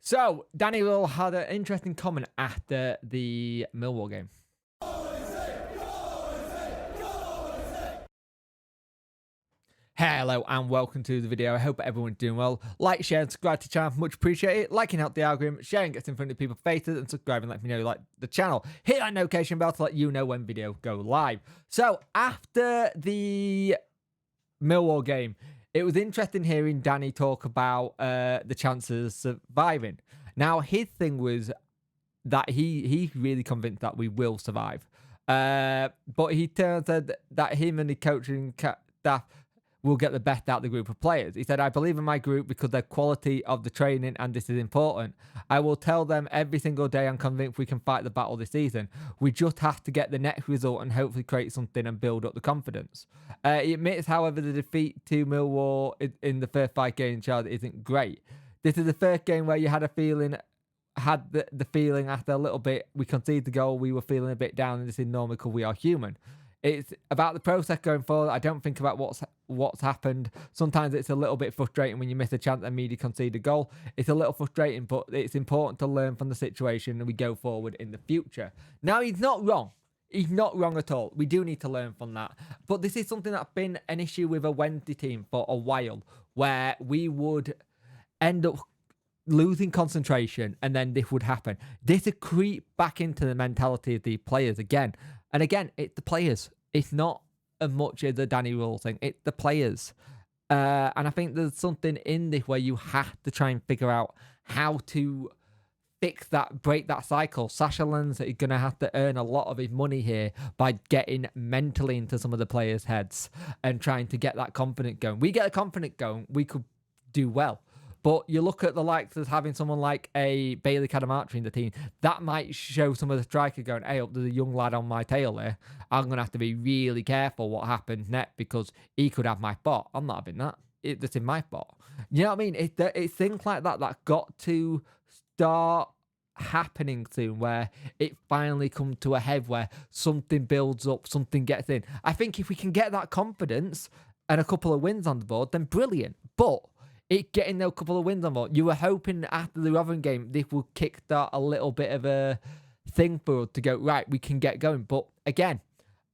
So, Danny Will had an interesting comment after the Millwall game. Hello and welcome to the video. I hope everyone's doing well. Like, share, and subscribe to the channel. Much appreciate it. Liking helps the algorithm. Sharing gets in front of people's faces, and subscribing lets me know you like the channel. Hit that notification bell to let you know when videos go live. So, after the Millwall game, it was interesting hearing Danny talk about the chances of surviving. Now, his thing was that he's really convinced that we will survive. But he said that him and the coaching staff will get the best out of the group of players. He said, I believe in my group because their quality of the training, and this is important. I will tell them every single day I'm convinced we can fight the battle this season. We just have to get the next result and hopefully create something and build up the confidence. He admits, however, the defeat to Millwall in the first 5 games in Charlotte isn't great. This is the first game where you had the feeling after a little bit, we conceded the goal, we were feeling a bit down, and this is normal because we are human. It's about the process going forward. I don't think about what's happened. Sometimes it's a little bit frustrating when you miss a chance and immediately concede a goal. It's a little frustrating, but it's important to learn from the situation and we go forward in the future. Now, he's not wrong. He's not wrong at all. We do need to learn from that. But this is something that's been an issue with a Wednesday team for a while, where we would end up losing concentration and then this would happen. This would creep back into the mentality of the players again. And again, it's the players. It's not as much as the Danny Rule thing. It's the players. And I think there's something in this where you have to try and figure out how to fix that, break that cycle. Sashalan's is going to have to earn a lot of his money here by getting mentally into some of the players' heads and trying to get that confidence going. We get a confidence going, we could do well. But you look at the likes of having someone like a Bailey Cadamartri in the team, that might show some of the strikers going, hey, there's a young lad on my tail there. I'm going to have to be really careful what happens next because he could have my spot. I'm not having that. That's in my spot. You know what I mean? It's things like that that got to start happening soon, where it finally comes to a head where something builds up, something gets in. I think if we can get that confidence and a couple of wins on the board, then brilliant. But getting a couple of wins on board, you were hoping after the Rotherham game, this would kickstart a little bit of a thing for us to go, right, we can get going. But again,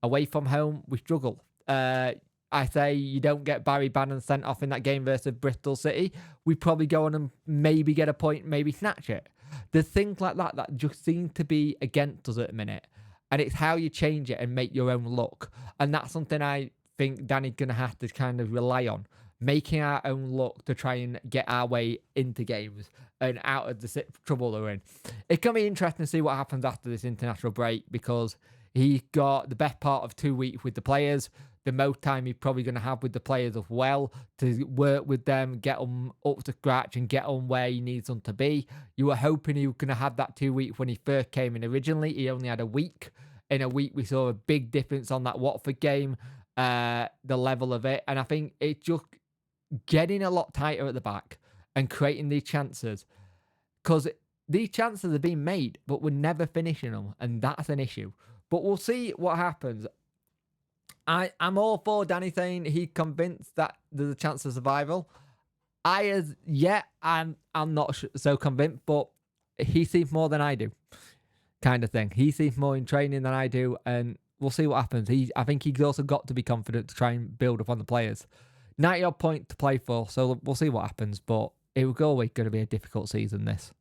away from home, we struggle. I say you don't get Barry Bannon sent off in that game versus Bristol City. We probably go on and maybe get a point, maybe snatch it. There's things like that that just seem to be against us at the minute. And it's how you change it and make your own luck. And that's something I think Danny's going to have to kind of rely on. Making our own luck to try and get our way into games and out of the trouble they're in. It can be interesting to see what happens after this international break because he got the best part of 2 weeks with the players, the most time he's probably going to have with the players as well to work with them, get them up to scratch and get on where he needs them to be. You were hoping he was going to have that 2 weeks when he first came in originally. He only had a week. In a week, we saw a big difference on that Watford game, the level of it. And I think it just getting a lot tighter at the back and creating these chances, because these chances are being made, but we're never finishing them, and that's an issue. But we'll see what happens. I'm all for Danny saying he's convinced that there's a chance of survival. I'm not so convinced, but he sees more than I do, kind of thing. He sees more in training than I do, and we'll see what happens. I think he's also got to be confident to try and build upon the players. 90-odd points to play for, so we'll see what happens, but it will always going to be a difficult season, this.